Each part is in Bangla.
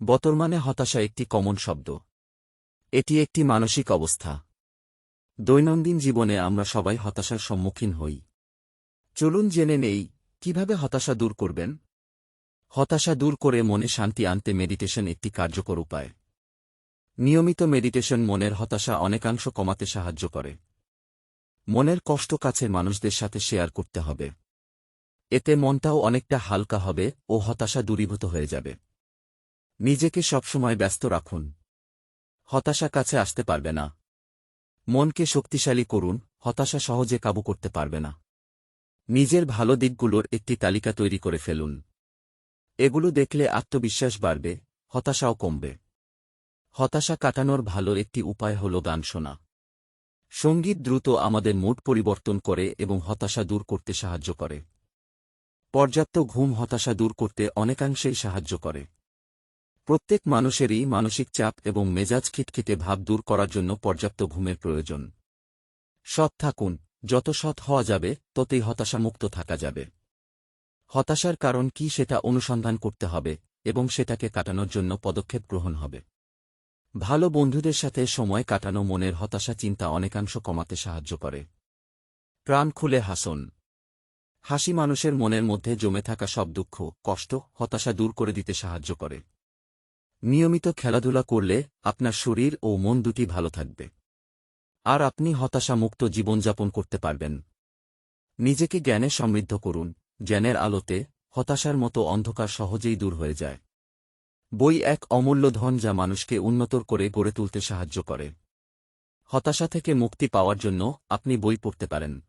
বর্তমানে হতাশা একটি কমন শব্দ। এটি একটি মানসিক অবস্থা। দৈনন্দিন জীবনে আমরা সবাই হতাশার সম্মুখীন হই। চলুন জেনে নেই কিভাবে হতাশা দূর করবেন। হতাশা দূর করে মনে শান্তি আনতে মেডিটেশন একটি কার্যকর উপায়। নিয়মিত মেডিটেশন মনের হতাশা অনেকাংশ কমাতে সাহায্য করে। মনের কষ্ট কাছের মানুষদের সাথে শেয়ার করতে হবে। এতে মনটাও অনেকটা হালকা হবে ও হতাশা দূরীভূত হয়ে যাবে। নিজেকে সবসময় ব্যস্ত রাখুন। হতাশা কাছে আসতে পারবে না। মনকে শক্তিশালী করুন, হতাশা সহজে কাবু করতে পারবে না। নিজের ভালো দিকগুলোর একটি তালিকা তৈরি করে ফেলুন। এগুলো দেখলে আত্মবিশ্বাস বাড়বে, হতাশাও কমবে। হতাশা কাটানোর ভালো একটি উপায় হল গান শোনা। সঙ্গীত দ্রুত আমাদের মুড পরিবর্তন করে এবং হতাশা দূর করতে সাহায্য করে। পর্যাপ্ত ঘুম হতাশা দূর করতে অনেকাংশেই সাহায্য করে। প্রত্যেক মানুষেরই মানসিক চাপ এবং মেজাজ খিটখিটে ভাব দূর করার জন্য পর্যাপ্ত ঘুমের প্রয়োজন। সৎ থাকুন, যত সৎ হওয়া যাবে ততই হতাশামুক্ত থাকা যাবে। হতাশার কারণ কি সেটা অনুসন্ধান করতে হবে এবং সেটাকে কাটানোর জন্য পদক্ষেপ গ্রহণ হবে। ভালো বন্ধুদের সাথে সময় কাটানো মনের হতাশা চিন্তা অনেকাংশ কমাতে সাহায্য করে। প্রাণ খুলে হাসুন। হাসি মানুষের মনের মধ্যে জমে থাকা সব দুঃখ, কষ্ট, হতাশা দূর করে দিতে সাহায্য করে। নিয়মিত খেলাধুলা করলে আপনার শরীর ও মন দুটি ভালো থাকবে। আর আপনি হতাশামুক্ত জীবনযাপন করতে পারবেন। নিজেকে জ্ঞানে সমৃদ্ধ করুন। জ্ঞানের আলোতে হতাশার মতো অন্ধকার সহজেই দূর হয়ে যায়। বই এক অমূল্য ধন যা মানুষকে উন্নতর করে গড়ে তুলতে সাহায্য করে। হতাশা থেকে মুক্তি পাওয়ার জন্য আপনি বই পড়তে পারেন।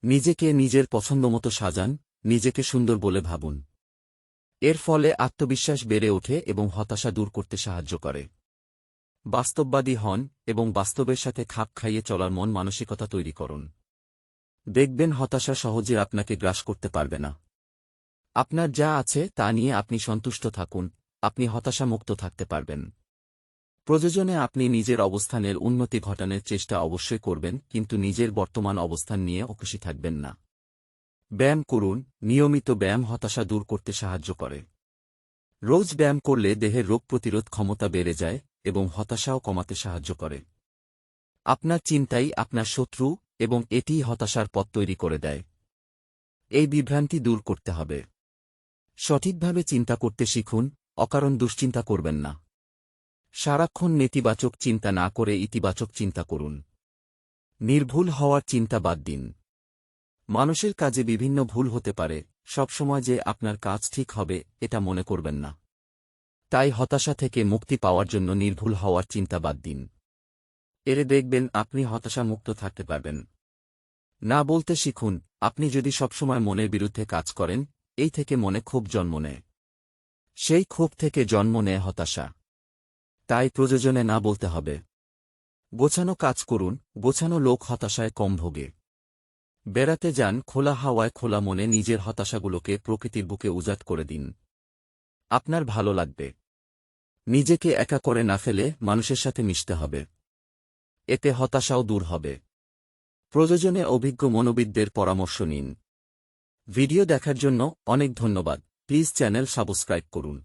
নিজেকে নিজের পছন্দমতো সাজান, নিজেকে সুন্দর বলে ভাবুন। এর ফলে আত্মবিশ্বাস বেড়ে ওঠে এবং হতাশা দূর করতে সাহায্য করে। বাস্তববাদী হন এবং বাস্তবের সাথে খাপ খাইয়ে চলার মন মানসিকতা তৈরি করুন। দেখবেন হতাশা সহজে আপনাকে গ্রাস করতে পারবে না। আপনার যা আছে তা নিয়ে আপনি সন্তুষ্ট থাকুন, আপনি হতাশামুক্ত থাকতে পারবেন। প্রয়োজনে আপনি নিজের অবস্থানের উন্নতি ঘটানোর চেষ্টা অবশ্যই করবেন, কিন্তু নিজের বর্তমান অবস্থান নিয়ে অখুশি থাকবেন না। ব্যায়াম করুন। নিয়মিত ব্যায়াম হতাশা দূর করতে সাহায্য করে। রোজ ব্যায়াম করলে দেহের রোগ প্রতিরোধ ক্ষমতা বেড়ে যায় এবং হতাশাও কমাতে সাহায্য করে। আপনার চিন্তাই আপনার শত্রু এবং এটিই হতাশার পথ তৈরি করে দেয়। এই বিভ্রান্তি দূর করতে হবে। সঠিকভাবে চিন্তা করতে শিখুন, অকারণ দুশ্চিন্তা করবেন না। সারাক্ষণ নেতিবাচক চিন্তা না করে ইতিবাচক চিন্তা করুন। নির্ভুল হওয়ার চিন্তা বাদ দিন। মানুষের কাজে বিভিন্ন ভুল হতে পারে, সবসময় যে আপনার কাজ ঠিক হবে এটা মনে করবেন না। তাই হতাশা থেকে মুক্তি পাওয়ার জন্য নির্ভুল হওয়ার চিন্তা বাদ দিন। এরে দেখবেন আপনি হতাশামুক্ত থাকতে পারবেন। না বলতে শিখুন। আপনি যদি সবসময় মনের বিরুদ্ধে কাজ করেন, এই থেকে মনে ক্ষোভ জন্ম নেয়। সেই ক্ষোভ থেকে জন্ম নেয় হতাশা। তাই প্রয়োজনে না বলতে হবে। গোছানো কাজ করুন। গোছানো লোক হতাশায় কম ভোগে। বেড়াতে যান, খোলা হাওয়ায় খোলা মনে নিজের হতাশাগুলোকে প্রকৃতির বুকে উজাট করে দিন। আপনার ভালো লাগবে। নিজেকে একা করে না ফেলে মানুষের সাথে মিশতে হবে। এতে হতাশাও দূর হবে। প্রয়োজনে অভিজ্ঞ মনোবিদদের পরামর্শ নিন। ভিডিও দেখার জন্য অনেক ধন্যবাদ। প্লিজ চ্যানেল সাবস্ক্রাইব করুন।